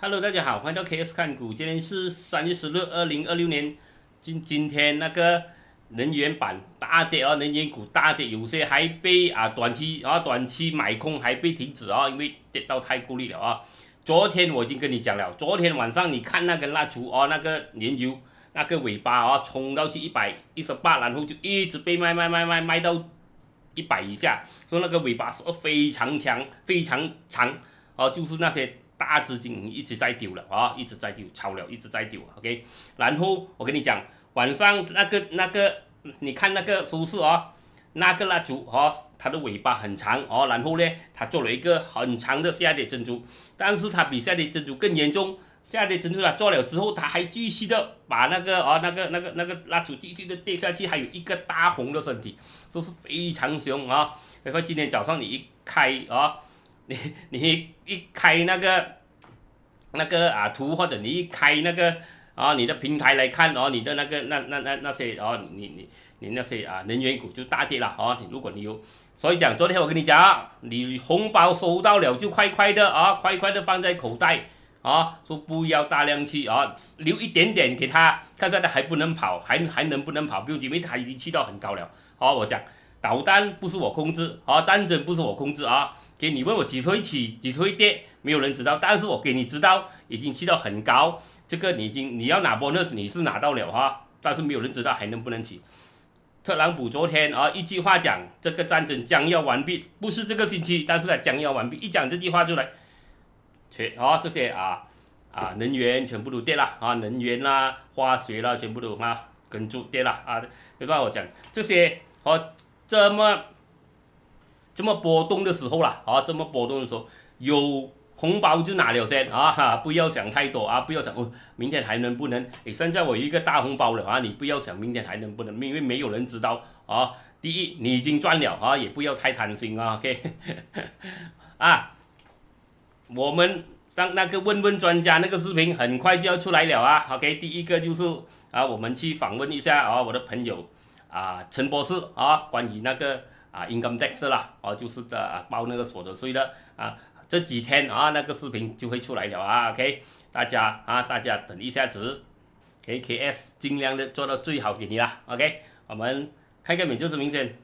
Hello，大家好，欢迎到 KS 看股。今天是3月16日，2026年。今天那个能源板大跌啊，能源股大跌，有些还被短期买空还被停止啊，因为跌到太孤立了啊。昨天我已经跟你讲了，昨天晚上你看那根蜡烛哦，那个原油那个尾巴啊，冲到去118，然后就一直被卖到100以下，所以那个尾巴是非常强，非常长哦，就是那些大资金一直在丢了啊，一直在丢，炒了一直在丢，OK。然后我跟你讲，晚上那个，你看那个收市哦，那个蜡烛哦，它的尾巴很长哦，然后呢，它做了一个很长的下跌珍珠，但是它比下跌珍珠更严重。下跌珍珠它做了之后，它还继续的把那个蜡烛继续的跌下去，还有一个大红的身体，就是非常凶啊！包括今天早上你一开啊，你一开那个图，或者你一开那个你的平台来看你的那个那些你那些能源股就大跌了如果你有，所以讲昨天我跟你讲你红包收到了就快快的快快的放在口袋说不要大量去留一点点给他，看看他还不能跑，还能不能跑不用紧，因为他已经去到很高了。我讲导弹不是我控制战争不是我控制给你问我几时会起，几时会跌，没有人知道，但是我给你知道已经去到很高，这个你要拿 bonus 你是拿到了但是没有人知道还能不能起。特朗普昨天一句话讲这个战争将要完毕，不是这个星期，但是呢将要完毕，一讲这句话出来，这些能源全部都跌了能源啦、化学啦全部都跟住跌了对吧？我讲这些这么这么波动的时候啦这么波动的时候有红包就拿了先不要想太多不要想明天还能不能？现在我有一个大红包了你不要想明天还能不能，因为没有人知道第一，你已经赚了也不要太贪心OK 我们当那个问问专家那个视频很快就要出来了OK， 第一个就是我们去访问一下我的朋友陈博士关于那个income tax 啦就是报那个所得税的这几天那个视频就会出来了OK， 大家等一下子，KS 尽量的做到最好给你啦 OK， 我们开个免就是明显。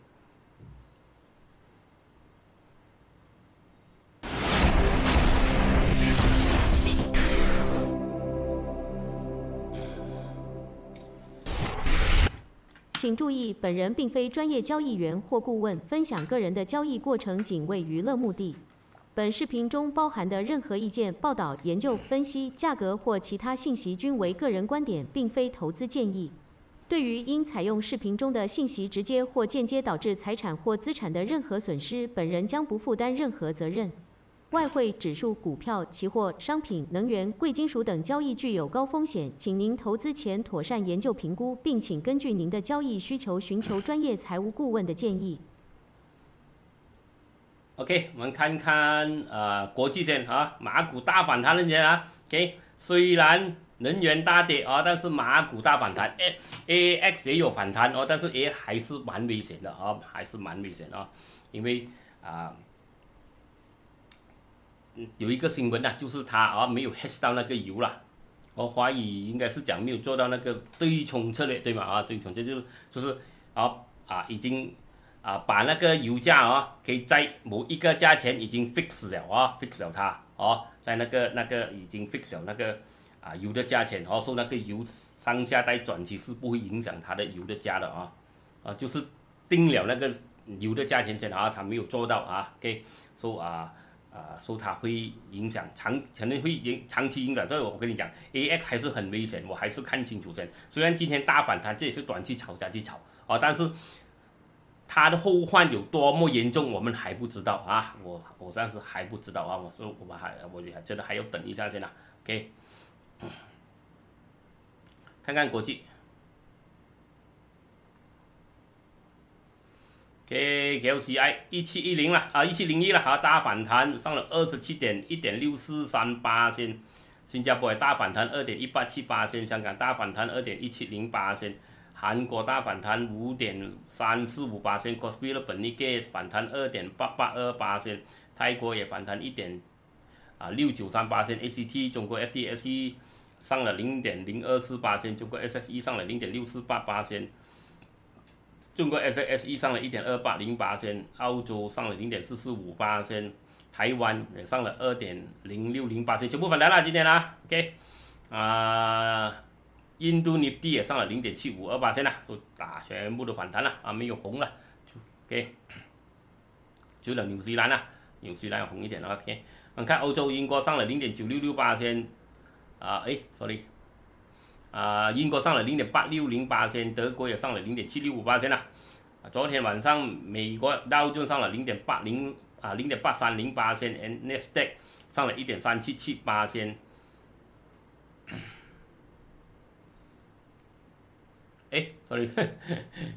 请注意，本人并非专业交易员或顾问，分享个人的交易过程仅为娱乐目的。本视频中包含的任何意见、报道、研究、分析、价格或其他信息均为个人观点，并非投资建议。对于因采用视频中的信息直接或间接导致财产或资产的任何损失，本人将不负担任何责任。外汇、指数、股票、期货、商品、能源、贵金属等交易具有高风险，请您投资前妥善研究评估，并请根据您的交易需求寻求专业财务顾问的建议。OK， 我们看看国际线马股大反弹了先OK， 虽然能源大跌但是马股大反弹，AAX 也有反弹但是也还是蛮危险的还是蛮危险因为有一个新闻就是他没有 hedge 到那个油啦，我怀疑应该是讲没有做到那个对冲策略对吗对冲就是已经把那个油价可以在某一个价钱已经 fix 了fix 了它在那个已经 fix 了那个油的价钱说那个油上下在短期是不会影响它的油的价的就是定了那个油的价钱先它没有做到OK， 说它会影响可能会长期影响，所以我跟你讲 ，AX 还是很危险，我还是看清楚先。虽然今天大反弹，这也是短期炒下去炒但是它的后患有多么严重，我们还不知道我暂时还不知道我说我还觉得还要等一下先OK， 看看国际。LCI 1710了1701了大反弹上了27.1.643%，新加坡也大反弹2.187%，香港大反弹2.170%，韩国大反弹5.345%， 哥斯比的本地反弹2.882%，泰国也反弹 6.93%，ACT 中国 FTSE 上了0.024%，中国 SSE 上了0.648%，中国 SSE 上了1.2808%，澳洲上了0.445%，台湾也上了2.060%，全部反弹了今天啦 ，OK， 印度 Nifty 也上了0.752%啦，都全部都反弹了没有红了 ，OK， 除了纽西兰啦，纽西兰红一点 ，OK， 我们看欧洲，英国上了0.966%，sorry。英国上了0.860%，德国也上了0.765%啦。昨天晚上美国道琼上了0.8308%，Nasdaq 上了1.377%。sorry，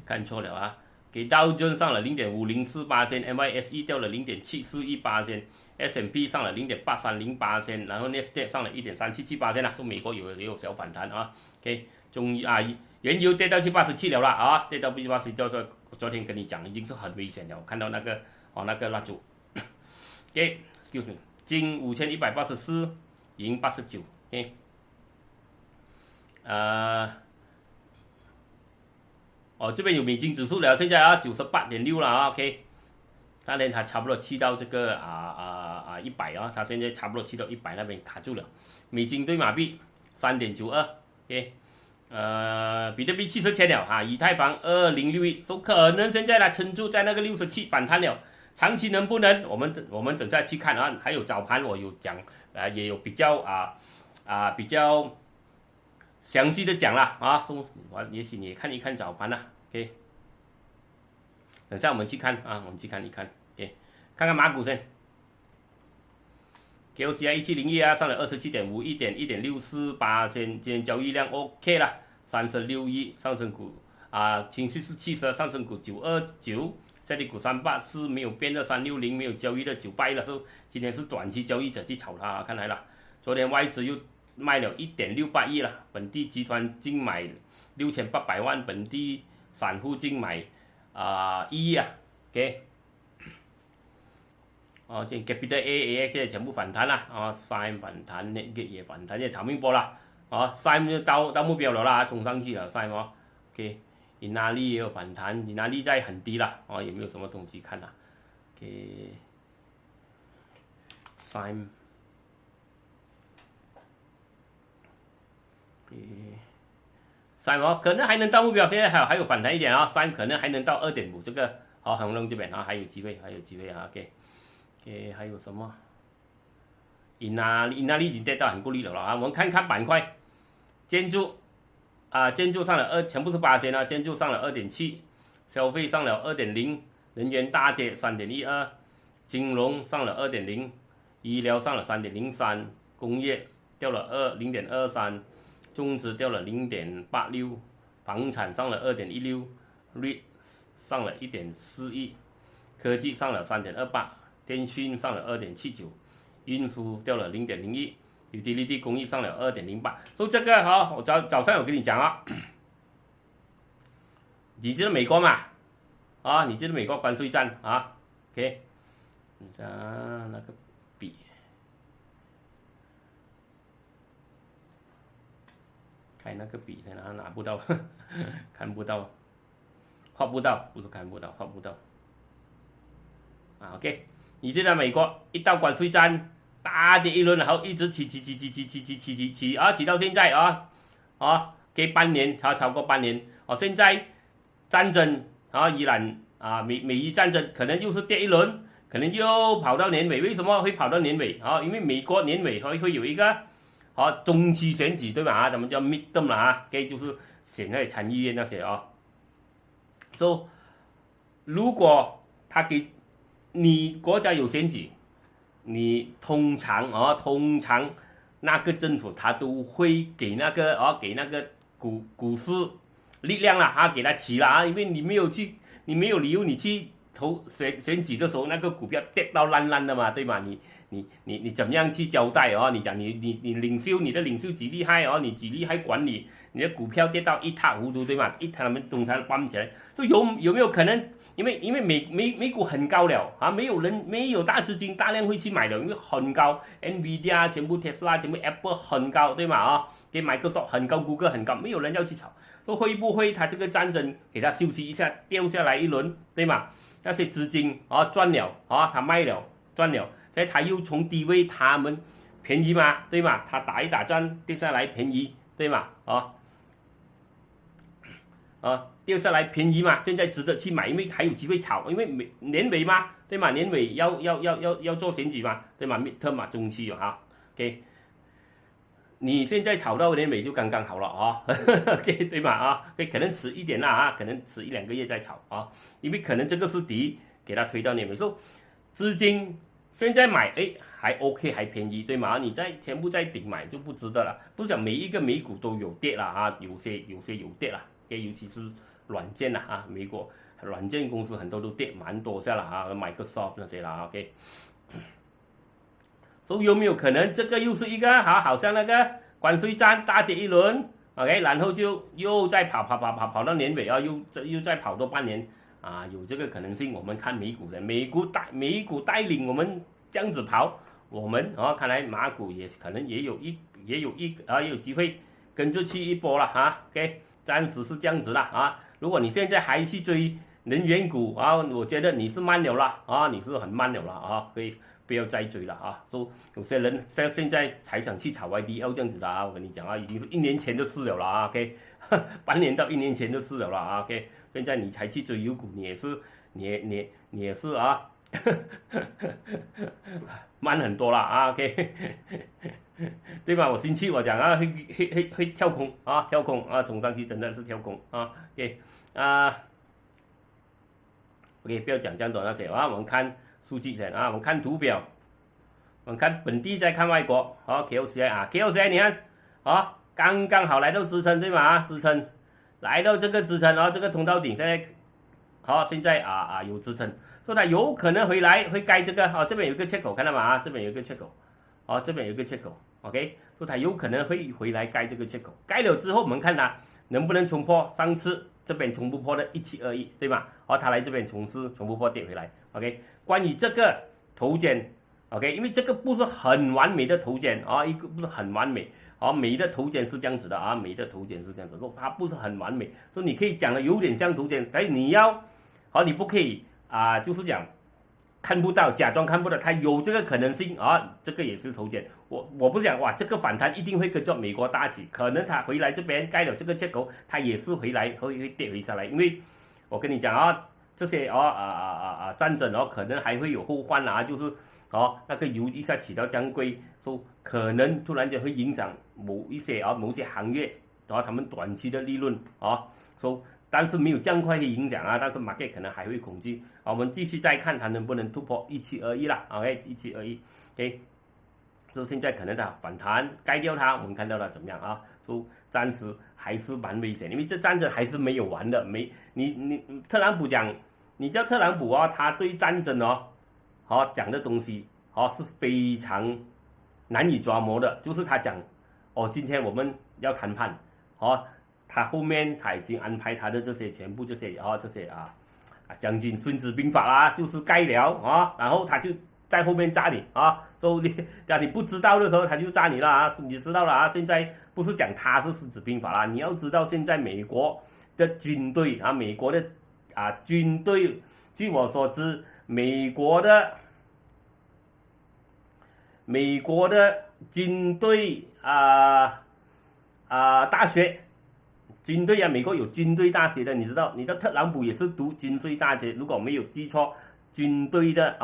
看错了啊，给道琼上了0.504%，NYSE 掉了0.741%，S&P 上了0.8308%，然后 Nasdaq 上了1.377%啦，说美国也有小反弹啊。OK， 终于原油跌到787了啦跌到787，就是昨天跟你讲已经是很危险了，我看到那个蜡烛。OK，excuse me， 金5184，银89。OK， 这边有美金指数了，现在98.6了OK， 当天它差不多去到这个100它现在差不多去到100那边卡住了。美金对马币3.92 OK， 比特币70千了以太坊2061，说可能现在它撑住在那个67反弹了，长期能不能我们等下去看还有早盘我有讲也有比较比较详细的讲了说也许你也看一看早盘啦 OK， 等下我们去看我们去看一看 OK， 看看马股先。KOCI 1701上了27.51.1.64%，今天交易量 OK 了，36亿，上升股情绪是70，上升股929，下跌股384，没有变的360，没有交易的981了，今天是短期交易者去炒它看来了。昨天外资又卖了1.68亿了，本地集团净买6800万，本地散户净买1亿OK。这 Capital AAX 现在全部反弹了SIME 反弹，Netgate 也反弹，也逃命波了SIME 就到目标了啦，冲上去了 SIME OK， Inari 也有反弹，Inari 在很低了也没有什么东西看了 OK， SIME SIME 可能还能到目标，现在还有反弹一点SIME 可能还能到 2.5 这个恒隆这边还有机会OK。还有什么？Inari 已经跌到很够力了我们看看板块，建筑上了全部是8%建筑上了 2.7%， 消费上了 2.0%， 能源大跌 3.12%， 金融上了 2.0%， 医疗上了 3.03%， 工业掉了0.23%， 中资掉了 0.86%， 房产上了 2.16%， REIT 上了 1.41%， 科技上了 3.28%。电讯上了 2.79， 运输掉了 0.01， utility 工艺上了 2.08， 所以这个我早上有跟你讲你知道美国嘛你知道美国关税战OK， 那个笔开那个笔在哪拿不到看不到，画不到，不是看不到，画不到OK，你知道美国一到关税战大跌一轮，然后一直起到现在给半年超过半年现在战争伊朗美伊战争可能又是跌一轮，可能又跑到年尾。为什么会跑到年尾因为美国年尾会有一个中期选举对吧咱们叫 midterm 啦就是选在参议院那些so 如果他给你国家有选举，你通常那个政府他都会给那个股市力量给他起了因为你没有理由你去投选举的时候那个股票跌到烂的嘛，对吧？你怎么样去交代哦？你讲你的领袖几厉害哦？你几厉害管理？你的股票跌到一塌糊涂，对吗？他们总裁搬起来，就有没有可能？因为美股很高了啊，没有大资金大量会去买的，因为很高 ，NVIDIA 全部 Tesla 全部 Apple 很高，对吗？啊，给 Microsoft 很高，谷歌很高，没有人要去炒。说会不会他这个战争给他休息一下，掉下来一轮，对吗？那些资金啊赚了啊，他卖了赚了，所以他又从低位他们便宜嘛，对吗？他打一打战跌下来便宜，对吗？掉下来便宜嘛，现在值得去买，因为还有机会炒，因为年尾嘛，对吗？年尾要做选举嘛，对吗？midterm 嘛，中期啊 ，OK， 你现在炒到年尾就刚刚好了啊，OK 对吗？啊，可能迟一点啦啊，可能迟1-2个月再炒啊，因为可能这个是底，给它推到年尾，说资金现在买，还 OK 还便宜，对吗？你全部在顶买就不值得了，不是讲每一个美股都有跌了啊，有些有跌了。尤其是软件啦啊，美国软件公司很多都跌蛮多下了啊 ，Microsoft 那些啦 ，OK。所以有没有可能这个又是一个好像那个关税战大跌一轮 ，OK， 然后就又再跑到年尾啊，又再跑多半年啊，有这个可能性。我们看美股的，美股带领我们这样子跑，我们看来马股也可能也有机会跟着去一波了哈 ，OK。暂时是这样子啦啊！如果你现在还去追能源股啊，我觉得你是慢了啦啊，你是很慢了啦啊，可以不要再追了啊。说有些人现在才想去炒 YDL 这样子的啊，我跟你讲啊，已经是1年前的事了啦啊 ，OK， 半年到1年前的事了啦啊 ，OK， 现在你才去追油股，你也是啊，慢很多啦啊 ，OK。对吧？我星期我讲啊，会跳空啊，冲上去真的是跳空啊。OK 啊，OK， 不要讲这样多那些啊，我们看数据先啊，我们看图表，我们看本地再看外国。好 ，KOCI 啊，KOCI 你看啊，刚刚好来到支撑对吗？啊，支撑来到这个支撑，然后这个通道顶现在有支撑，所以它有可能回来会盖这个啊，这边有一个缺口看到吗？啊，这边有一个缺口。这边有一个缺口 ，OK， 所以它有可能会回来盖这个缺口，盖了之后我们看它能不能冲破上次这边冲不破的1721，对吧？它来这边冲不破跌回来 ，OK。关于这个头肩 ，OK， 因为这个不是很完美的头肩啊，一个不是很完美，美的头肩是这样子的啊，美的头肩是这样子，它不是很完美，所以你可以讲的有点像头肩，但是你不可以就是讲。看不到，假装看不到，它有这个可能性啊，这个也是头肩。我不讲哇，这个反弹一定会跟着美国大起，可能它回来这边盖了这个缺口，它也是回来会跌回下来，因为我跟你讲啊，这些战争可能还会有后患啊，就是那个油一下起到降贵，说可能突然间会影响某些行业他们短期的利润说。但是没有这样快的影响啊，但是 market 可能还会恐惧我们继续再看它能不能突破1721啦 ，OK，1721 ，OK， 所以现在可能它反弹盖掉它，我们看到它怎么样啊？就暂时还是蛮危险，因为这战争还是没有完的，你特朗普讲，你叫特朗普他对战争讲的东西是非常难以抓摸的，就是他讲今天我们要谈判他后面他已经安排他的这些全部这些将军孙子兵法啦，就是盖了然后他就在后面炸你所以你不知道的时候他就炸你了你知道了现在不是讲他是孙子兵法啦，你要知道现在美国的军队美国的军队，据我所知，美国的军队大学。军队美国有军队大学的，你知道特朗普也是读军队大学，如果没有记错，军队的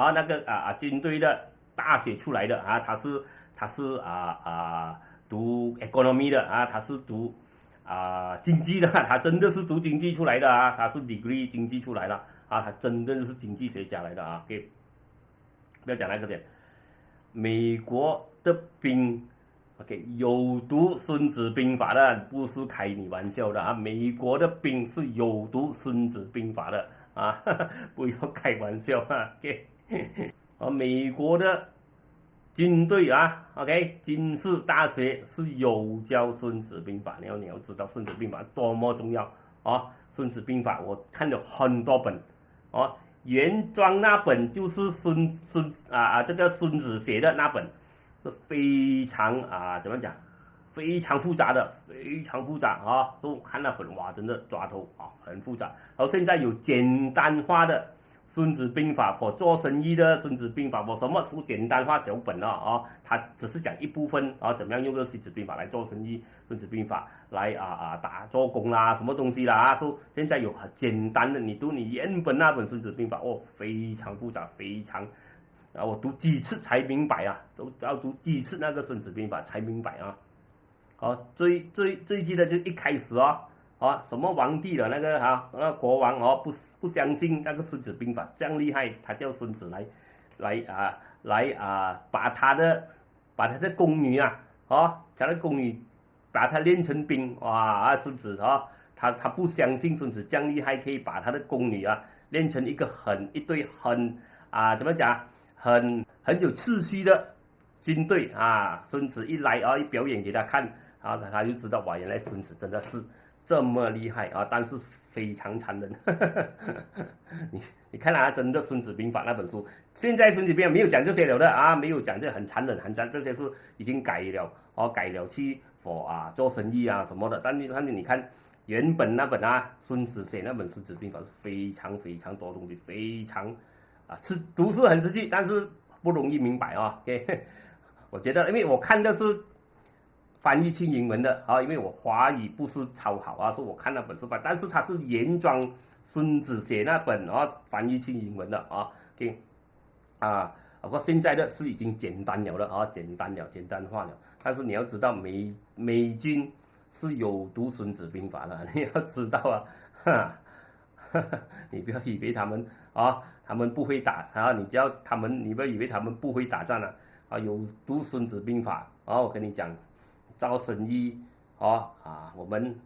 军队的大学出来的他是读 economy 的他是读经济的，他真的是读经济出来的他是 degree 经济出来的他真的是经济学家来的OK， 不要讲那个点，美国的兵。OK， 有读《孙子兵法》的，不是开你玩笑的美国的兵是有读《孙子兵法》的不要开玩笑OK， 美国的军队啊 ，OK， 军事大学是有教《孙子兵法》，你要知道《孙子兵法》多么重要哦，《孙子兵法》我看了很多本哦，原装那本就是这个孙子写的那本，是非常怎么讲，非常复杂的，非常复杂啊！所以我看那本哇，真的抓头啊，很复杂。然后现在有简单化的孙子兵法for做生意的孙子兵法for什么是简单化小本了啊？它只是讲一部分啊，怎么样用这个孙子兵法来做生意，孙子兵法来打做工啦，什么东西啦啊？说现在有很简单的，你读你原本那本孙子兵法哦，非常复杂，非常我读几次才明白啊，都要读几次那个孙子兵法才明白啊。最记得就一开始什么皇帝的那个国王不相信那个孙子兵法这样厉害，他叫孙子来把他的宫女他的宫女把他练成兵哇孙子他不相信孙子这样厉害，可以把他的宫女练成一队很怎么讲很有秩序的军队孙子一来一表演给他看。他就知道哇，原来孙子真的是这么厉害但是非常残忍。你看真的《孙子兵法》那本书，现在《孙子兵法》没有讲这些了的没有讲这很残忍，这些是已经改了去做生意什么的。但是你看原本那本孙子写那本《孙子兵法》是非常非常多东西，非常读书很直接，但是不容易明白OK， 我觉得因为我看的是翻译成英文的因为我华语不是超好所以我看那本书但是它是原装孙子写那本翻译成英文的OK 不过现在的是已经简单了的简单化了。但是你要知道美军是有读孙子兵法的，你要知道你不要以为他们不会打你不要以为他们不会打仗有读孙子兵法我跟你讲。做生意我们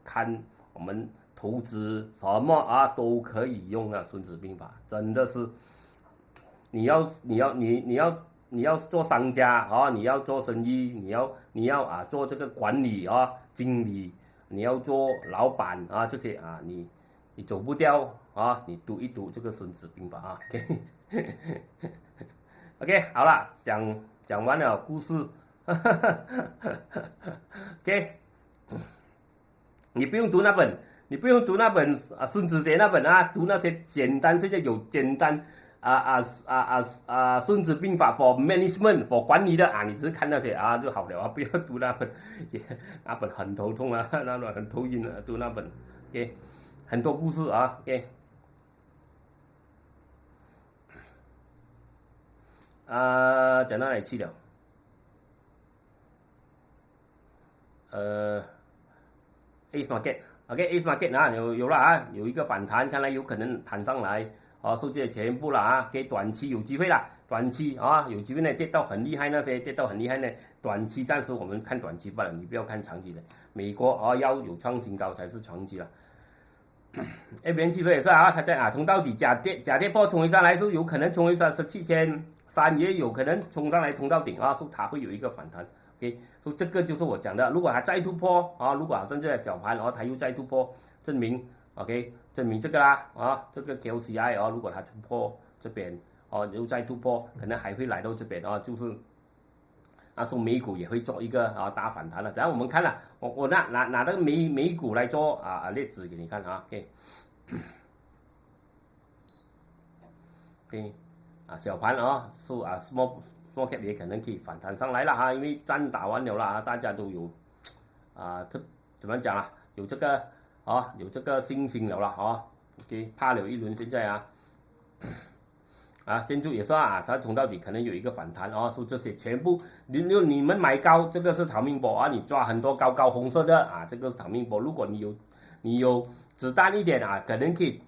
看我们投资什么都可以用孙子兵法，真的是你要做商家你要做生意，你要做这个管理经理，你要做老板这些你走不掉你读一读这个孙子兵法OK 好了，讲完了故事。OK， 你不用读那本孙子写那本读那些简单，现在有简单孙子兵法 for management for 管理的你只是看那些就好了不要读那本，那本很头痛那本很头晕读那本，OK， 很多故事OK， 讲到哪里去了？Ace Market， OK， Ace Market 有了有一个反弹，看来有可能弹上来收这全部了给短期有机会了，短期有机会呢跌到很厉害，那些跌到很厉害呢，短期暂时我们看短期罢了，你不要看长期的。美国要有创新高才是长期了。ABN 汽车也是它在通道底假跌破冲回上来，就有可能冲回上17300，也有可能冲上来通到顶说它会有一个反弹。OK， 所以这个就是我讲的，如果它再突破如果甚至小盘它又再突破，证明 OK， 证明这个啦这个 KOCI 如果它突破这边又再突破，可能还会来到这边就是那时候美股也会做一个大反弹了。等下我们看了，我拿那个美股来做例子给你看OK， OK 小盘small cap 也可能可以反弹上来了因为战打完了啦大家都有怎么讲有这个有这个信心了啦OK， 怕了一轮，现在建筑也是它冲到底可能有一个反弹说这些全部你们买高，这个是逃命波你抓很多高红色的这个是逃命波。如果你有子弹一点可能可以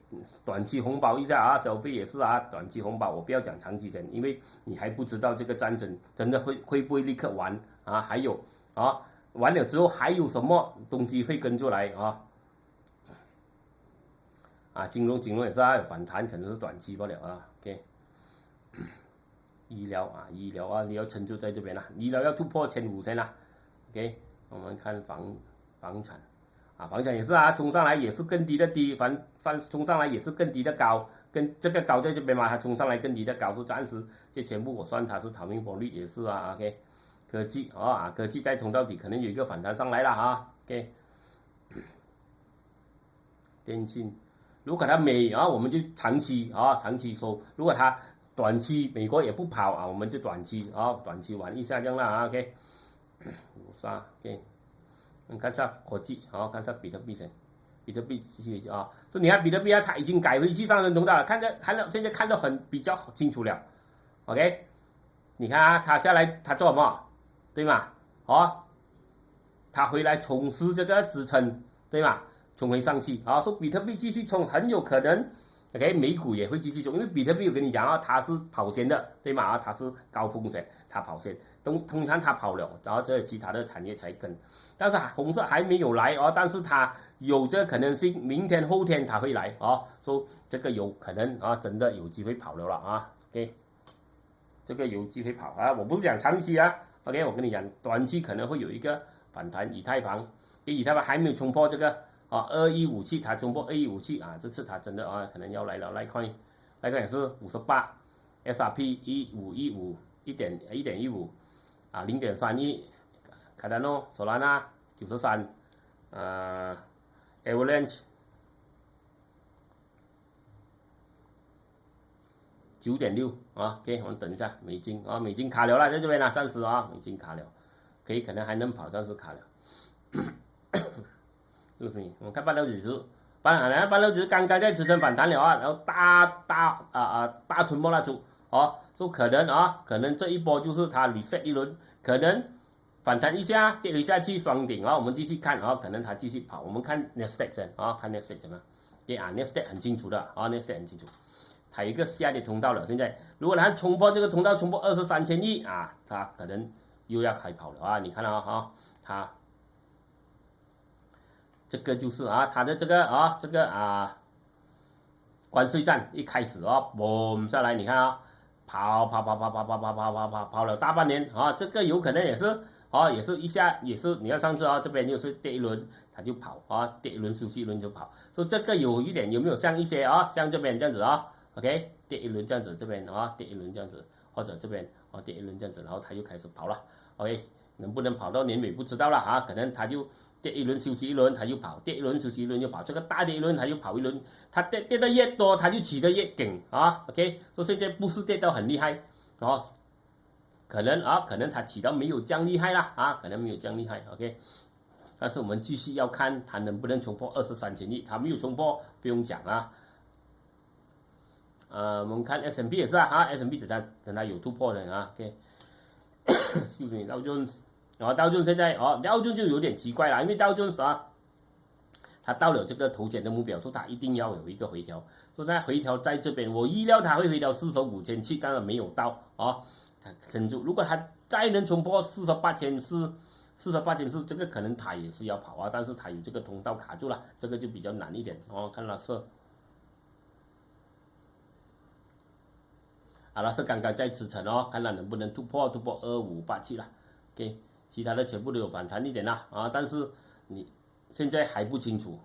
短期红包一下小费也是短期红包，我不要讲长期战，因为你还不知道这个战争真的会不会立刻完还有完了之后还有什么东西会跟出来金融也是有反弹，可能是短期罢了OK，医疗你要撑住在这边啦，医疗要突破1500啦。OK， 我们看房产啊，房产也是啊，冲上来也是更低的低，冲上来也是更低的高，跟这个高在这边嘛，它冲上来更低的高，就暂时这全部我算它是逃命波率也是啊。OK， 科技科技再冲到底可能有一个反弹上来了啊。OK， 电信。如果它我们就长期收；如果它短期美国也不跑啊，我们就短期玩一下这样啦。OK， OK， 看一下国际看一下比特币先，比特币继续啊，所以你看比特币它已经改回去上升通道了，现在看得比较清楚了。OK， 你看啊，它下来它做什么？对吗？它回来重拾这个支撑，对吗？冲回上去说比特币继续冲，很有可能 OK， 美股也会继续冲，因为比特币我跟你讲它是跑先的，对吗？它是高风险，它跑先，通常它跑了，然后这其他的产业才跟。但是红色还没有来但是它有这可能性，明天后天它会来说这个有可能真的有机会跑了OK， 这个有机会跑我不是讲长期OK， 我跟你讲短期可能会有一个反弹，以太坊还没有冲破这个。2157它冲破2157这次它真的可能要来了。Litecoin 也是58 ，SRP 1515 1.15 0.31 ，Cardano Solana 93 Avalanche 9.6 OK， 我们等一下美金卡了在这边暂时美金卡了，可能还能跑，但是卡了。就是我们看半导体指数，半导体指数刚刚在支撑反弹了然后大吞没那组就可能这一波就是它 reset 一轮，可能反弹一下跌回下去双顶我们继续看可能它继续跑，我们看 Nasdaq 先看 Nasdaq 怎么样？Nasdaq 很清楚的Nasdaq 很清楚，它有一个下跌通道了。现在如果它冲破这个通道，冲破23,000亿它可能又要开跑了你看它。这个就是它的这个关税战一开始嘣下来，你看跑了大半年这个有可能也是也是一下也是你看上次这边又是跌一轮它就跑跌一轮休息一轮就跑，所以这个有一点有没有像一些像这边这样子OK， 跌一轮这样子，这边跌一轮这样子，或者这边跌一轮这样子，然后它又开始跑了 OK， 能不能跑到年尾不知道了可能它就跌一轮休息一轮，它又跑；跌一轮休息一轮又跑。这个大跌一轮，它又跑一轮。它跌的越多，它就起得越紧OK， 所以现在不是跌到很厉害可能它起到没有这样厉害啦可能没有这样厉害 OK。但是我们继续要看它能不能冲破23,000亿，它没有冲破不用讲我们看 S&P 也是S&P 等它有突破的OK。就是道琼斯。道琼现在道琼就有点奇怪了，因为道琼它到了这个头肩的目标，说它一定要有一个回调，说在回调在这边，我预料它会回调45,000，当然没有到它撑住。如果它再能冲破48,400，这个可能它也是要跑但是它有这个通道卡住了，这个就比较难一点看了是。好了，是刚刚在支撑看它能不能突破2587了 ，OK， 其他的全部都有反弹一点但是你现在还不清楚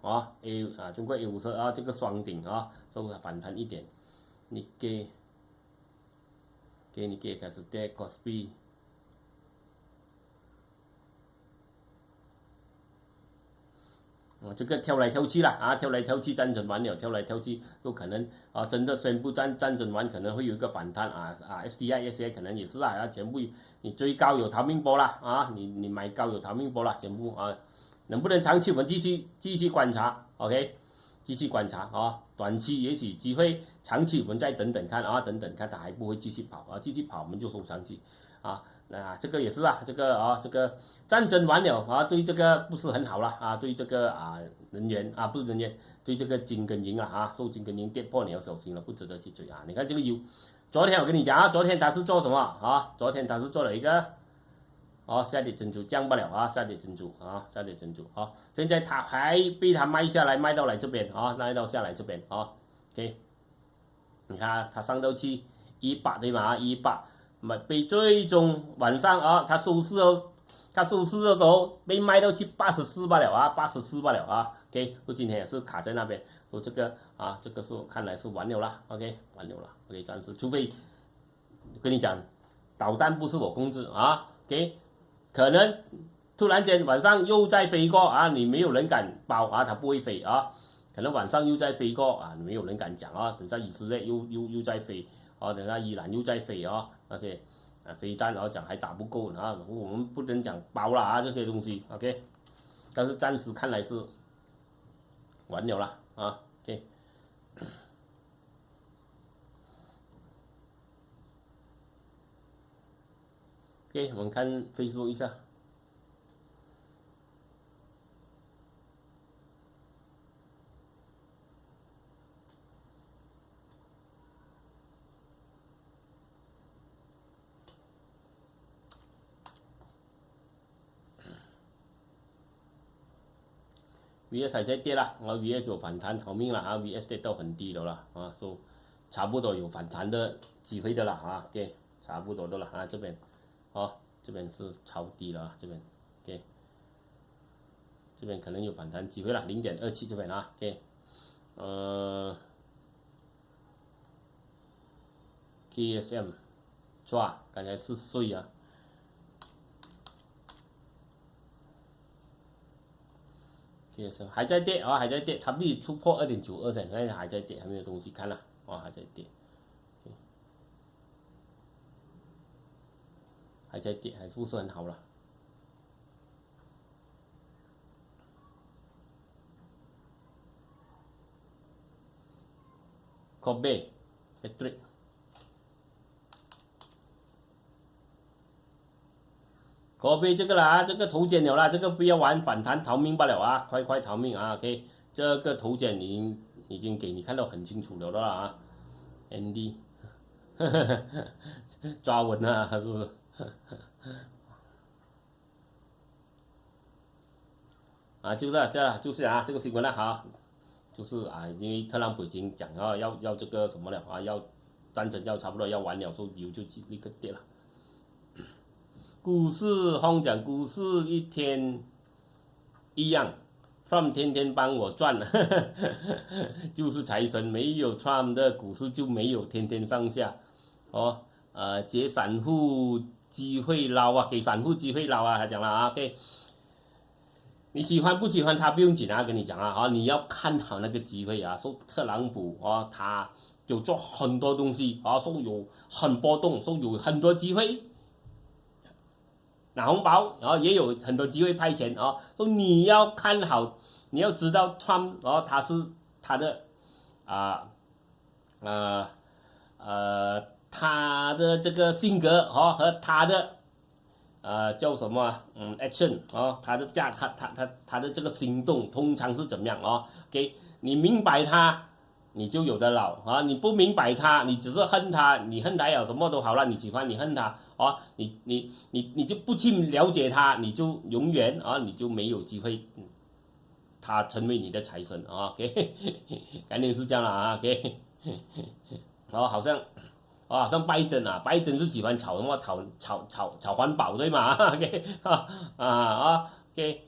中国 A50这个双顶这个反弹一点，你给开始跌 Kospi。这个跳来跳去啦跳来跳去，战争完了跳来跳去，都可能真的宣布战争完可能会有一个反弹STI 可能也是全部你追高有逃命波啦你买高有逃命波啦，全部能不能长期我们继续观察 OK， 继续观察短期也许机会，长期我们再等等看等等看它还不会继续跑继续跑我们就收上去那这个也是这个战争完了对这个不是很好了对这个能源不是能源，对这个金跟银受金跟银跌破你要小心了，不值得去追你看这个油，昨天我跟你讲昨天它是做什么昨天它是做了一个下跌珍珠降不了下跌珍珠下跌珍珠现在它还被它卖下来，卖到来这边卖到下来这边OK， 你看它上到去18对吗18被最终晚上啊，他收市的时候被卖到去84罢了啊，84罢了啊。OK， 说今天也是卡在那边，说这个啊，这个是看来是完了啦。OK， 完了了。OK， 暂时，除非跟你讲，导弹不是我控制啊。OK， 可能突然间晚上又再飞过啊，你没有人敢包啊，它不会飞啊。可能晚上又再飞过啊，没有人敢讲啊。等下以色列又在飞啊，等下伊朗又在飞啊，那些飞弹，然后讲还打不够啊，我们不能讲包了啊这些东西 ，OK。但是暂时看来是完了啦啊 ，OK。OK， 我们看 Facebook 一下。VS 还在跌啦，VS 有反弹逃命了啊 ，VS 跌到很低了啦啊，说差不多有反弹的机会的啦啊，OK， 差不多的了啊，这边，哦，这边是超低了啊，这边 ，OK， 这边可能有反弹机会了，0.27这边啊 ，OK， KSM 抓，刚才是碎啊。还在跌啊，还在跌，它必须突破2.92线，但是还在跌，还没有东西看了，哇，还在跌，还在跌，还不是很好了。Kobe， Patrick。Kobe 这个啦，这个头剪了啦，这个不要玩反弹逃命罢了啊，快逃命啊 ！OK， 这个头剪已经给你看到很清楚了啦啊 ，Andy， 抓稳了，是不是？啊，就是啊，这个新闻了哈，就是啊，因为特朗普已经讲啊，要这个什么了啊，要战争要差不多要完了，所以油就立刻跌了。股市，红讲股市一天一样 ，Trump 天天帮我赚，就是财神，没有 Trump 的股市就没有天天上下，哦，给散户机会捞啊，给散户机会捞啊，他讲了啊 ，OK， 你喜欢不喜欢他不用紧啊，跟你讲啊，你要看好那个机会啊，说特朗普啊，他有做很多东西啊，说有很波动，说有很多机会。拿红包，然后也有很多机会派钱啊。说你要看好，你要知道 Trump， 他是他的他的这个性格和他的叫什么action 他的他的这个行动通常是怎么样啊？给你明白他，你就有的捞啊！你不明白他，你只是恨他，你恨他有什么都好了，你喜欢你恨他啊，你就不去了解他，你就永远啊，你就没有机会，他成为你的财神啊！OK， 概念是这样了啊！OK， 好像拜登啊，拜登是喜欢炒什么炒环保对吗？OK OK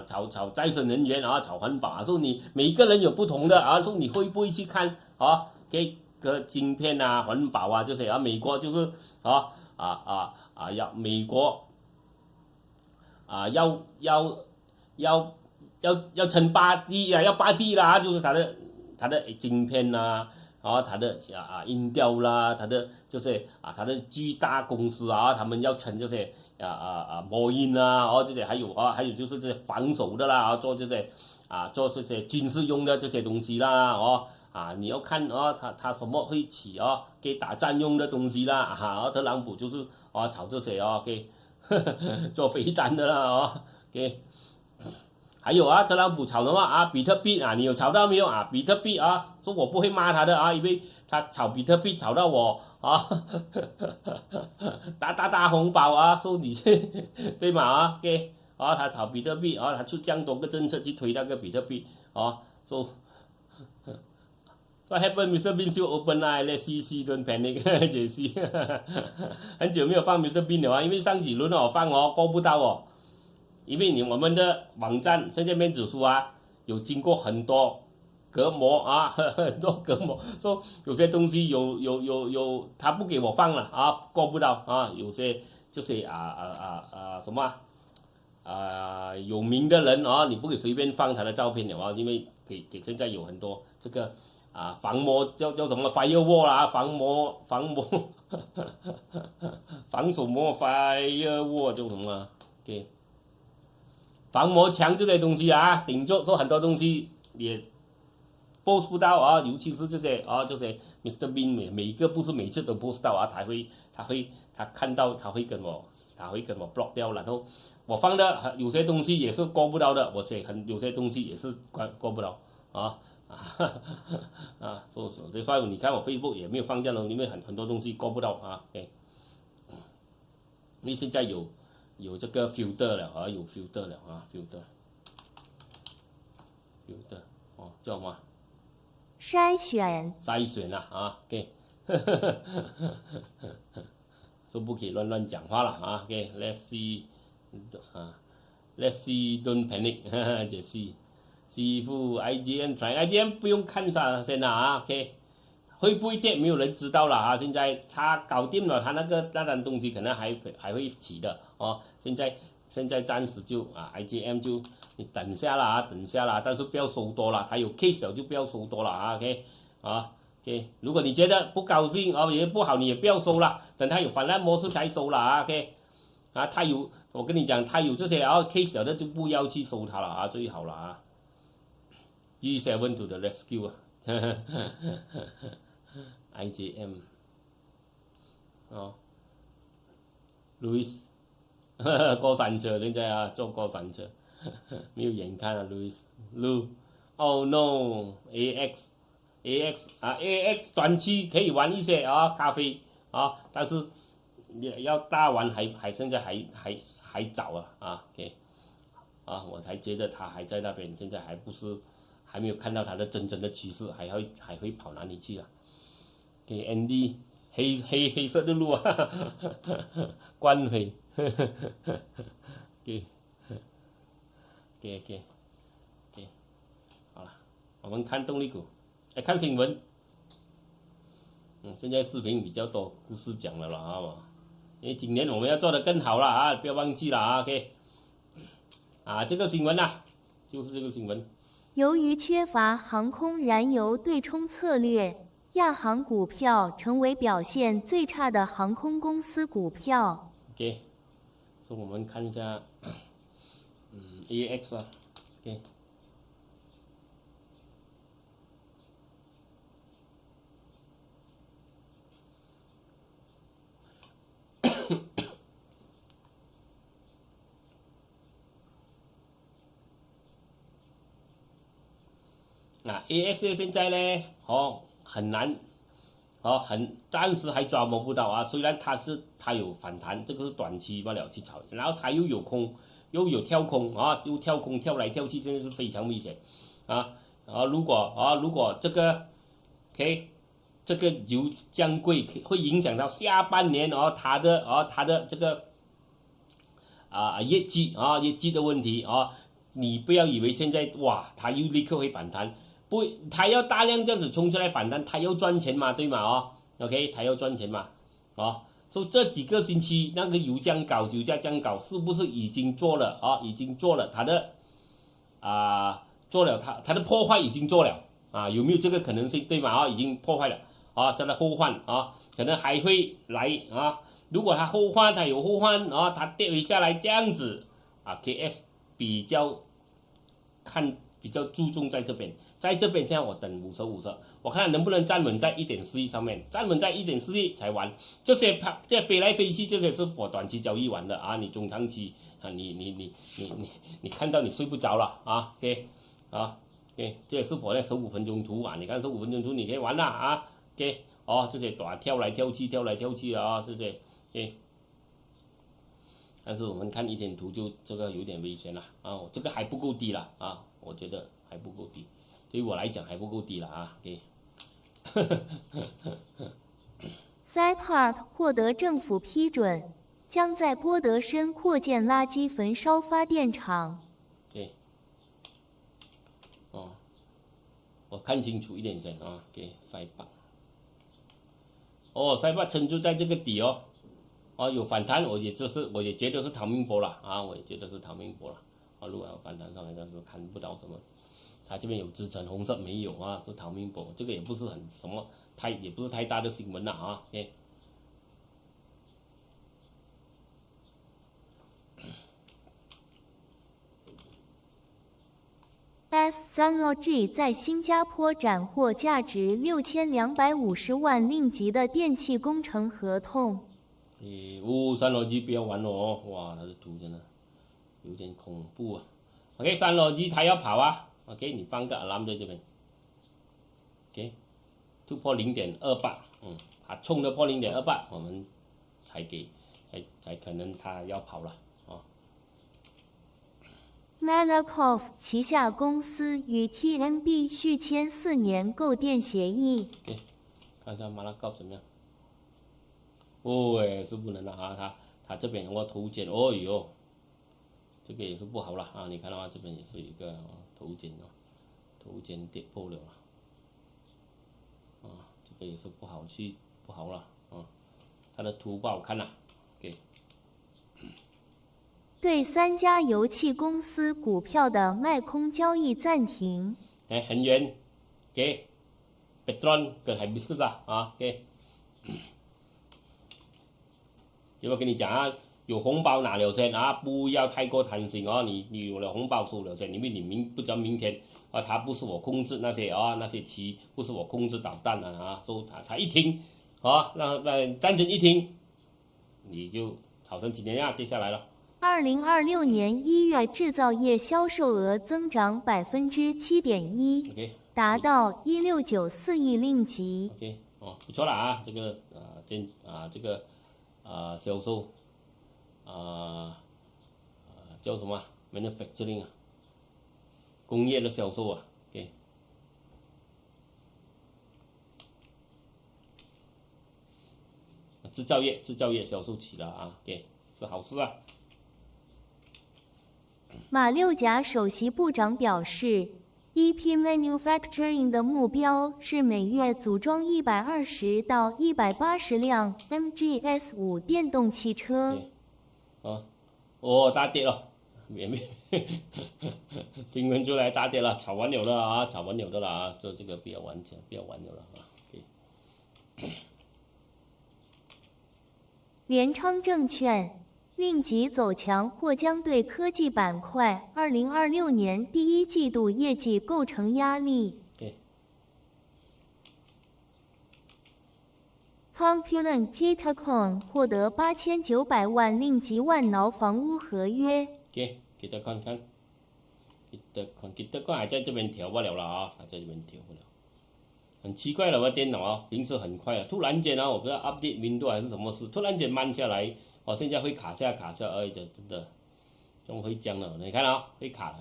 炒再生能源啊，炒环保啊，说你每个人有不同的啊，说你会不会去看啊？OK 个晶片啊，环保啊这些啊，美国就是要美国要称8D啊，要8D啦，就是它的晶片呐。他的音调啦，他的就是他的巨大公司啊，他们要称这些波音啊，这些还有就是这些防守的啦，做这些做这些军事用的这些东西啦，你要看他什么会起给打仗用的东西啦，特朗普就是炒这些给做飞弹的啦给。还有特朗普炒的话比特币你有炒到没有比特币说我不会骂他的因为他炒比特币炒到我打红包说你对嘛给他炒比特币他出这样多个政策去推那个比特币说 What happened, Mr. Bean still open eye? Let's see, don't panic. 解析，很久没有放 Mr. Bean 了啊，因为上几轮哦放哦过不到哦，因为我们的网站现在面子书啊有经过很多隔膜啊，很多隔膜，说有些东西他不给我放了啊，过不到啊，有些就是什么有名的人啊，你不可以随便放他的照片的啊，因为给现在有很多这个防魔叫什么 firewall 啦，防防什么 firewall 叫什么？OK， 防魔墙这些东西啊，顶住说很多东西也 post 不到啊，尤其是这些啊，这些 Mr. Bean 每一个不是每次都 post 到啊，他看到他会跟我 block 掉，然后我放的有些东西也是过不到的，我写有些东西也是过不到啊所以你看我 Facebook 也没有放这样的，因为很多东西过不到啊，因为现在有这个 filter 了啊，有 filter 了啊 filter 哦叫什么？筛选啊 ，OK， 说不可以乱讲话了啊 ，OK，Let's see， Let's see don't panic， 解析，师傅 IGM try，IGM 不用看啥先啊 ，OK， 会不会跌没有人知道了啊，现在他搞定了，他那单东西可能还会起的哦，现在暂时就IGM 就你等下啦，但是不要收多了，它有 case 了就不要收多了啊 ，OK， OK， 如果你觉得不高兴也不好，你也不要收了，等它有反弹模式才收了啊 ，OK， 它有，我跟你讲，它有这些case 了的就不要去收它了啊，最好了啊。G7 to the rescue 啊，IGM， Louis。过山车现在坐过山车，没有眼看啊 ，Louis，Lou，Oh no，AX 短期可以玩一些咖啡但是要大玩现在还早OK，我才觉得他还在那边，现在还没有看到他的真正的趋势，还会跑哪里去啊？Andy， 黑色的路啊，关黑。OK， 好了，我们看动力股，看新闻。现在视频比较多，故事讲了啦因为今年我们要做得更好了不要忘记了OK， 这个新闻就是这个新闻。由于缺乏航空燃油对冲策略，亚航股票成为表现最差的航空公司股票。OK。所以我们看一下，AX OK， AX 现在呢，很难，暂时还抓摸不到虽然它有反弹，这个是短期罢了去炒，然后它又有空，又有跳空又跳空跳来跳去，真的是非常危险如果这个 OK， 这个油将贵会影响到下半年它的这个业绩的问题你不要以为现在它又立刻会反弹。不，他要大量这样子冲出来反弹，他要赚钱嘛，对吗？OK， 他要赚钱嘛，所以这几个星期那个油价降高，是不是已经做了已经做了他的做了他的破坏已经做了有没有这个可能性？对吗？已经破坏了它的后换可能还会来如果他后换，他有后换他跌回下来这样子KS 比较注重在这边，现在我等50，我看能不能站稳在 1.41 上面，站稳在 1.41 才玩。这些飞来飞去，这些是我短期交易玩的你中长期你看到你睡不着了OK 这也是我在15分钟图你看15分钟图你可以玩了OK 这些短跳来跳去这些OK。但是我们看1点图就这个有点危险了这个还不够低了我觉得还不够低，对于我来讲还不够低了OK， Cypark 获得政府批准，将在波德申扩建垃圾焚烧发电厂。对，哦，我看清楚一点先啊，给塞巴。哦，塞巴撑住在这个底哦，哦有反弹，我也觉得是逃命波了啊，我也觉得是逃命波了啊，如果要反弹上来，但是看不到什么。它这边有支撑，红色没有啊，是逃命波，这个也不是很什么也不是太大的新闻了啊。OK。S3LG 在新加坡斩获价值6250万令吉的电气工程合同。3LG 不要玩了哦，哇，它的图真的有点恐怖啊。OK，3LG 它要跑啊。OK， 你放个 alarm 在这边。OK， 突破0.28，它冲得破0.28，我们才可能它要跑了啊。Malakoff 旗下公司与 TMB 续签4年购电协议。OK， 看一下 Malakoff 怎么样？哦，是不能了啊，它这边我头肩，哦哟，这个也是不好了啊！你看到吗？这边也是一个头肩哦。头肩跌破了啊，这个也是不好了啊，它的图不好看了，给。对3家油气公司股票的卖空交易暂停。很远，给 ，Petron 跟 Hibiscus 啊，给。有没有跟你讲啊？有红包拿了先啊，不要太过贪心哦。你有了红包收了先，因为你不知道明天。啊，它不是我控制那些棋，不是我控制导弹的啊，所以它一停，啊，让战争一停，你就好像今天呀跌下来了。2026年1月制造业销售额增长7.1%， OK， 达到1694亿令吉。OK， 哦，不错了啊，这个销售叫什么 manufacturing 啊。工业的销售啊，给制造业销售起了啊，给是好事啊。马六甲首席部长表示 ，EP Manufacturing 的目标是每月组装120到180辆 MGS5 电动汽车。大跌了。新闻出来大跌了，炒完了的啊，这个不要玩了啊。联昌证券令吉走强或将对科技板块2026年第一季度业绩构成压力。Compulant Kitacon 获得8900万令吉万挠房屋合约。给他看看，给他看还在这边调不了啊，还在这边调不了，很奇怪了，我电脑啊，平时很快啊，突然间啊，我不知道 update Windows 还是什么事，突然间慢下来，现在会卡下，真的，怎么会这样了？你看啊，会卡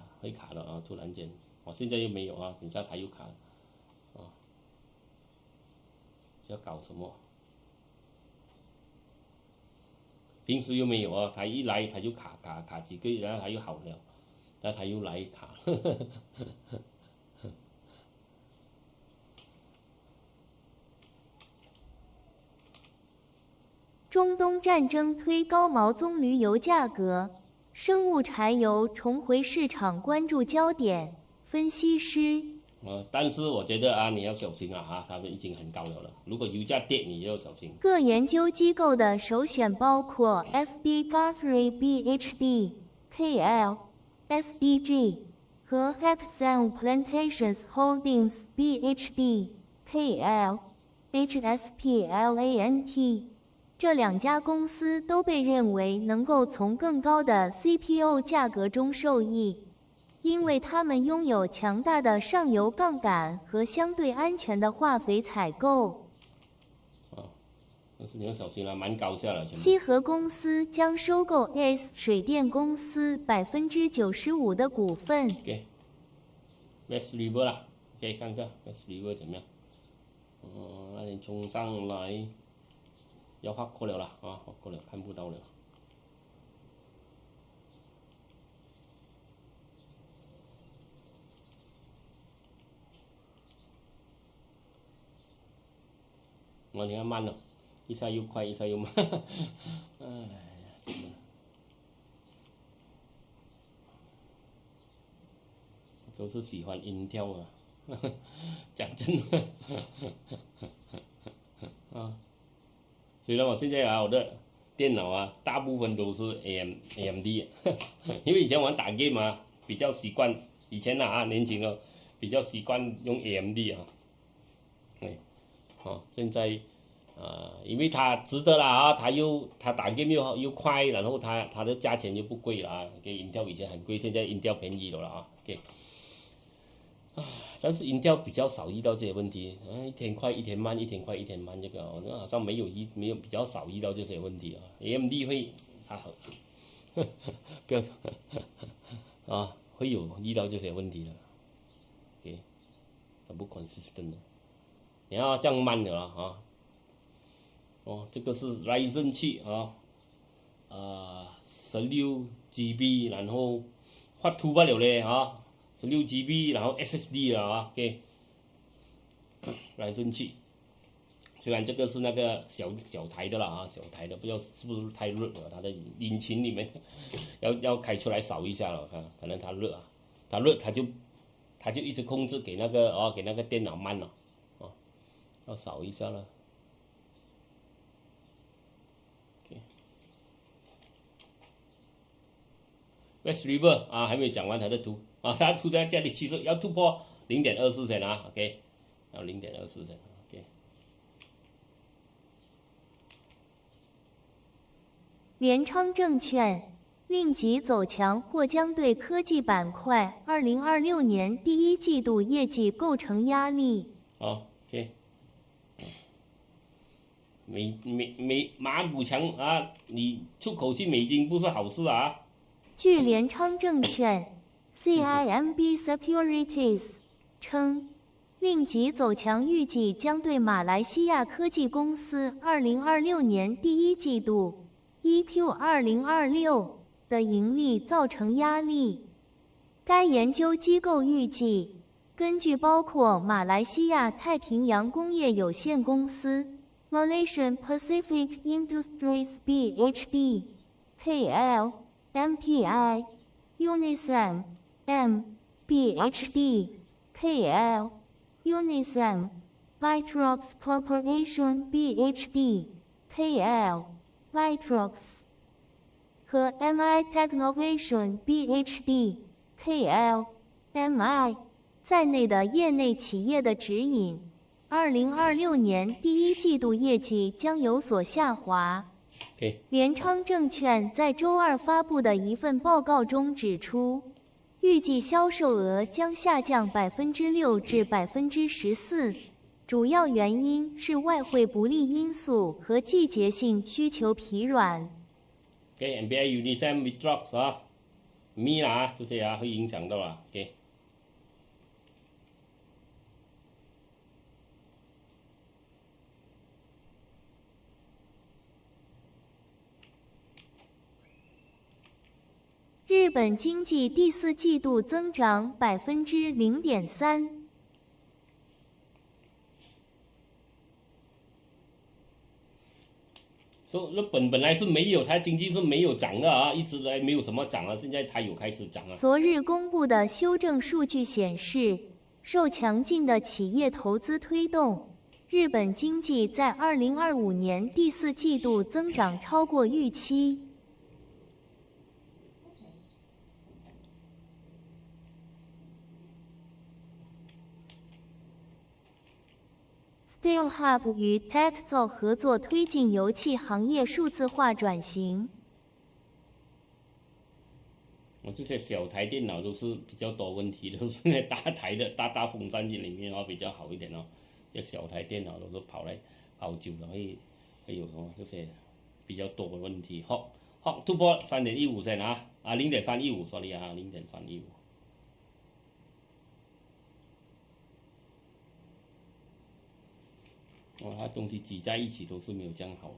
了啊，突然间，现在又没有啊，等下它又卡了，要搞什么？平时又没有啊，他一来他就卡几个月，然后他又好了，然后他又来卡。中东战争推高毛棕榈油价格，生物柴油重回市场关注焦点。分析师，但是我觉得啊，你要小心啊，他们已经很高了，如果油价跌，你要小心。各研究机构的首选包括 SD Guthrie BHD、KL、SDG 和 Hexagon Plantations Holdings BHD、KL、HSPLANT。这2家公司都被认为能够从更高的 CPO 价格中受益，因为它们拥有强大的上游杠杆和相对安全的化肥采购。但是你要小心了，蛮高下了。西河公司将收购 ACE 水电公司95%的股份。West River 啦，可以看一下 West River 怎么样？那你冲上来，要画过了啦啊，画过了，看不到了。你看慢了，一下又快，一下又慢，哎呀，真的。都是喜欢音调啊，讲真的啊。虽然我现在啊，我的电脑啊，大部分都是 AMD，因为以前玩打 game 啊，比较习惯，以前啊年轻哦，比较习惯用 AMD 啊，现在因为它值得啦啊，它打 game 又快，然后它的价钱又不贵了啊，给音调以前很贵，现在音调便宜了啊，给。但是音调比较少遇到这些问题，一天快一天慢，一天快一天慢，这个那好像没有比较少遇到这些问题啊。AMD 会好，不要会有遇到这些问题的，OK， 它不 consistent 的，你要这样慢的啊。这个是 Ryzen 7啊，16GB， 然后发图不了嘞啊，16GB， 然后 SSD 了啊 ，OK。Ryzen 7，虽然这个是那个小台的啦啊，小台的，不知道是不是太热了，它的引擎里面要开出来扫一下了啊，可能它热啊，它热它就一直控制给那个电脑慢了，要扫一下了。West River 还没有讲完它的图啊，它图在这里其实要突破0.24线啊 ，OK， 要0.24线 ，OK。联昌证券令吉走强或将对科技板块2026年第一季度业绩构成压力。OK。马股强啊，你出口去美金不是好事啊。据联昌证券 （CIMB Securities） 称，令吉走强预计将对马来西亚科技公司2026年第一季度 （EQ 2026）的盈利造成压力。该研究机构预计，根据包括马来西亚太平洋工业有限公司 （Malaysian Pacific Industries BHD）、KL、MPI、Unisem、BHD、KL、Unisem、Vitrox Corporation BHD、KL、Vitrox 和 MI Technovation BHD、KL、MI 在内的业内企业的指引，2026年第一季度业绩将有所下滑。联昌证券在周二发布的一份报告中指出，预计销售额将下降6%至14%，主要原因是外汇不利因素和季节性需求疲软。MBI Unisem Vitrox Mi 啦这些会影响到了，OK。日本经济第四季度增长0.3%。日本本来是没有，它经济是没有涨的啊，一直来没有什么涨啊，现在它有开始涨啊。昨日公布的修正数据显示，受强劲的企业投资推动，日本经济在2025年第四季度增长超过预期。SteelHub 与 Techzo 合作推进油气行业数字化转型。这些小台电脑都是比较多问题的，都是那大台的大风扇机里面比较好一点哦。这小台电脑都是跑久了会有这些比较多的问题。好，突破3.15线0.315 sorry 0.315。它东西挤在一起都是没有这样好。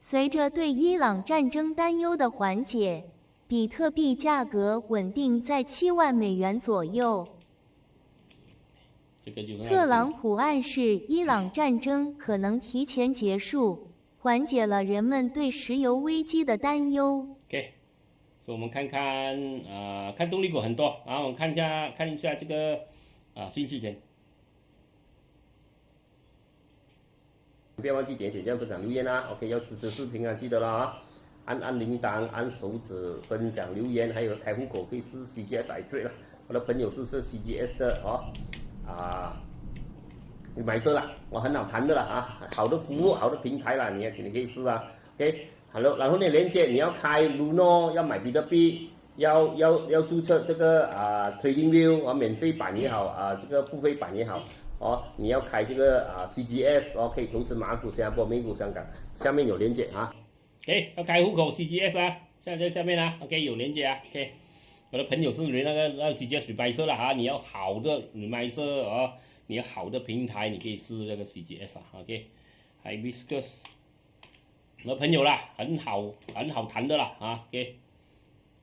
随着对伊朗战争担忧的缓解，比特币价格稳定在7万美元左右。这个就是特朗普暗示伊朗战争可能提前结束，缓解了人们对石油危机的担忧。OK， 所以我们看看看动力股很多，然后我们看一下这个讯息先。不要忘记点赞、分享、留言啊 ！OK， 要支持视频啊，记得了啊！按铃铛、按手指、分享、留言，还有开户口可以试 CGS iTrade 了。我的朋友是 CGS 的你买车啦，我很好谈的啦好的服务、好的平台啦，你可以试啊。OK， 好了，然后呢，连接你要开 Luno， 要买比特币，要注册这个TradingView 免费版也好这个付费版也好。你要开这个CGS 可以投资马股、新加坡、美股、香港，下面有连接啊。OK， 要开户口 CGS 在下面OK， 有连接OK， 我的朋友是那个CGS Revisor 啦你要好的 Revisor 你要好的平台，你可以试这个 CGS OK， Hibiscus， 我的朋友啦，很好谈的啦OK，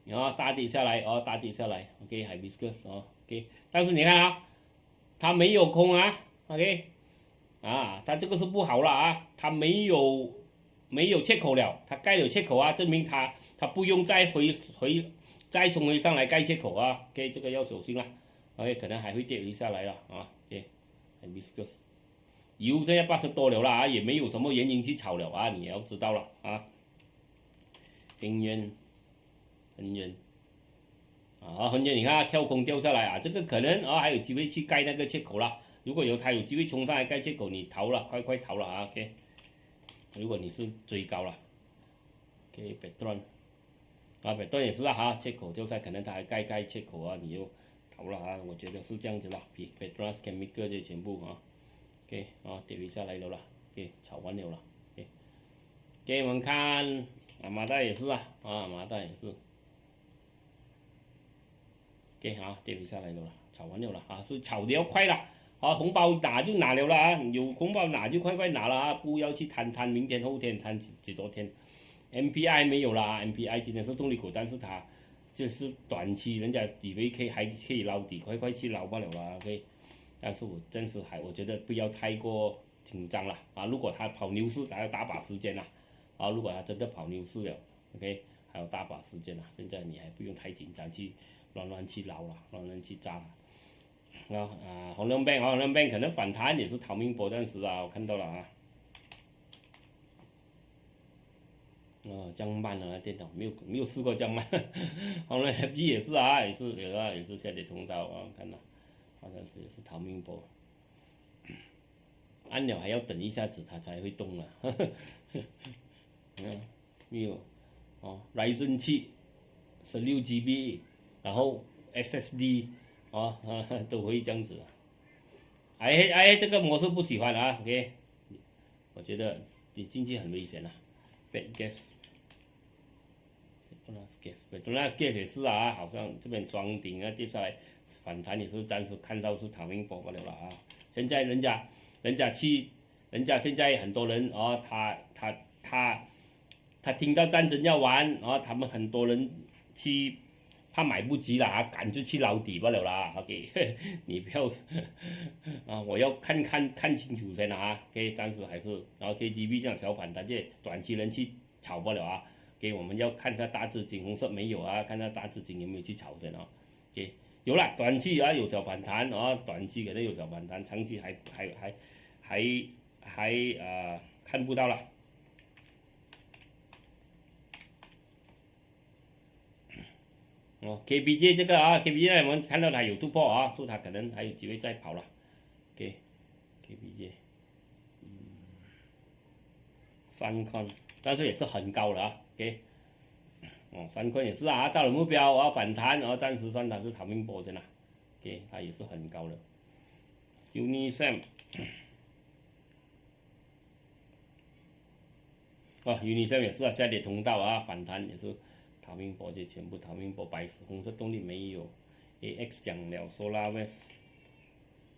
然后大跌下来OK Hibiscus OK， 但是你看它没有空OK， 它这个是不好了它没有缺口了，它盖了缺口证明它不用再再冲回上来盖缺口OK， 这个要小心OK， 可能还会跌回下来了OK， Hibiscus， 油现在80多了也没有什么原因去炒了你也要知道了恒源恒源你看跳空掉下来这个可能还有机会去盖那个缺口了。如果它有机会冲上来盖缺口，你逃了，快逃了OK。如果你是追高了，OK， Petron， Petron 也是缺口掉下来，可能它还盖缺口你就逃了我觉得是这样子啦。Petron Chemical 这全部OK 跌回下来了OK， 炒完了OK， 我们看马达也是马达也是。OK 跌回下来了炒完了所以炒的要快了红包拿就拿了啦有红包拿就快拿了不要去摊明天后天摊几多天。MPI 没有啦 ，MPI 今天是动力股，但是它就是短期人家以为还可以捞底，快去捞罢了啦 OK， 但是我觉得不要太过紧张了如果它跑牛市还有大把时间如果它真的跑牛市了 OK， 还有大把时间现在你还不用太紧张去乱去捞了，乱去炸了红亮 bank 可能反弹也是逃命波，暂时我看到了这样慢电脑没有试过这样慢红亮 FG 也是也是下跌通道看到好像是也是逃命波，按了还要等一下子它才会动没有Ryzen 7 16GB， 然后 SSD 都会这样子这个模式不喜欢OK， 我觉得你进去很危险Bad Gas，Petronas Gas 也是好像这边双顶跌下来反弹也是暂时看到是逃命波罢了现在人家现在很多人他听到战争要玩他们很多人去怕买不及了赶就去捞底罢了OK 你不要我要看清楚先OK， 暂时还是KGB 这样小反弹，这短期人去炒不了OK， 我们要看它大资金红色没有看它大资金有没有去炒先OK， 有了短期有小反弹短期可能有小反弹，长期还看不到了。KBJ 这个KBJ 我们看到它有突破所以它可能还有机会再跑了KBJ， 三宽，但是也是很高了OK， 三宽也是到了目标反弹暂时算它是逃命波的OK， 它也是很高的。Unisem Unisem 也是下跌通道反弹也是逃命波，这全部逃命波，红色动力没有，AX 讲了 SolarWest，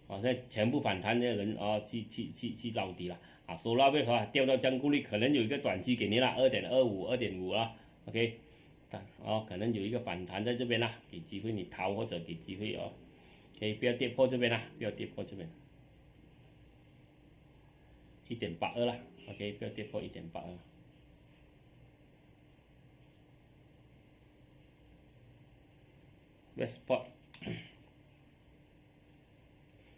现在全部反弹的人去捞底了，SolarWest掉到降股率可能有一个短期给你了，2.25、2.5了 ，OK， 可能有一个反弹在这边啦，给机会你逃或者给机会OK， 不要跌破这边啦，不要跌破这边，1.82啦 ，OK， 不要跌破1.82。Westport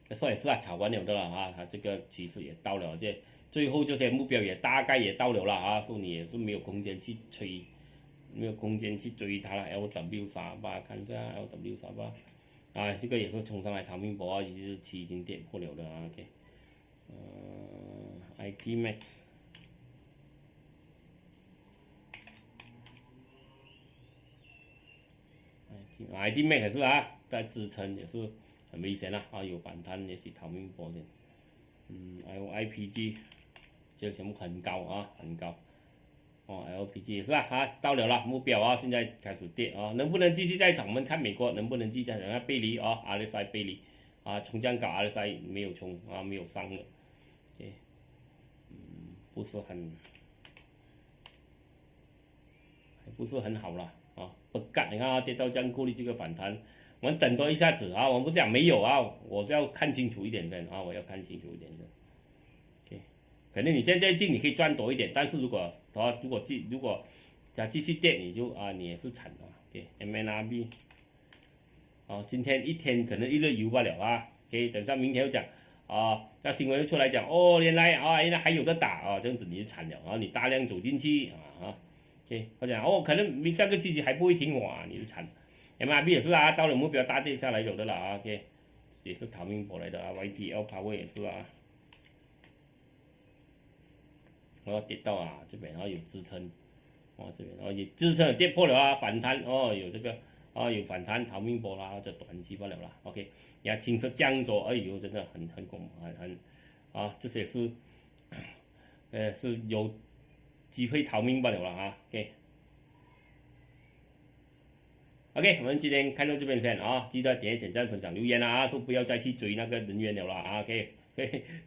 也是炒完了的了它这个趋势也到了，最后这些目标也大概也到了了所以你也是没有空间去追，没有空间去追它了。LW38看一下 LW38这个也是冲上来逃命波147已经跌破了的OK，IT Max。IT Max 也是在支撑也是很危险有反弹也是逃命波的。IPG 这个全部很高很高。LPG 也是到了目标现在开始跌能不能继续再涨？我们看美国能不能继续再涨？背离RSI 背离冲这样高 RSI 没有冲没有上了，OK，不是很好了不干，你看跌到这样过率这个反弹，我们等多一下子我们不是讲没有我要看清楚一点先我要看清楚一点的 ，OK， 可能你现在进你可以赚多一点，但是如果再继续跌你就你也是惨，OK，MNRB 今天一天可能一日游罢了OK， 等下明天又讲那新闻又出来讲原来还有的打这样子你就惨了你大量走进去OK， 我讲可能下个星期还不会停火你就惨 ，MRB 也是到了目标大跌下来有的了OK， 也是逃命波来的YTL Power 也是跌到这边有支撑这边也支撑跌破了反弹有这个有反弹逃命波啦，这短期罢了啦 OK， 也青色降着哎呦真的很恐怖这些是是有机会逃命罢了啦OK， 我们今天看到这边先记得点赞、分享、留言说不要再去追那个人员了OK，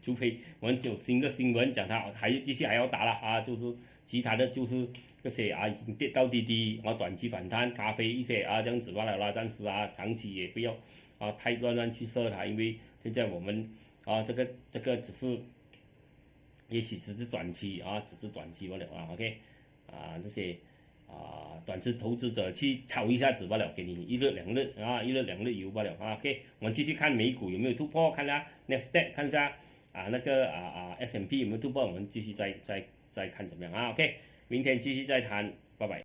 除非我们有新的新闻讲它继续还要打了就是其他的就是这些已经跌到低短期反弹，咖啡一些这样子罢了啦，暂时长期也不要太乱去设它，因为现在我们这个只是也许只是短期只是短期罢了OK， 这些短期投资者去炒一下子罢了，给你一日两日游罢了OK， 我们继续看美股有没有突破，看一下 Nasdaq， 看一下那个S&P 有没有突破，我们继续再看怎么样OK， 明天继续再谈。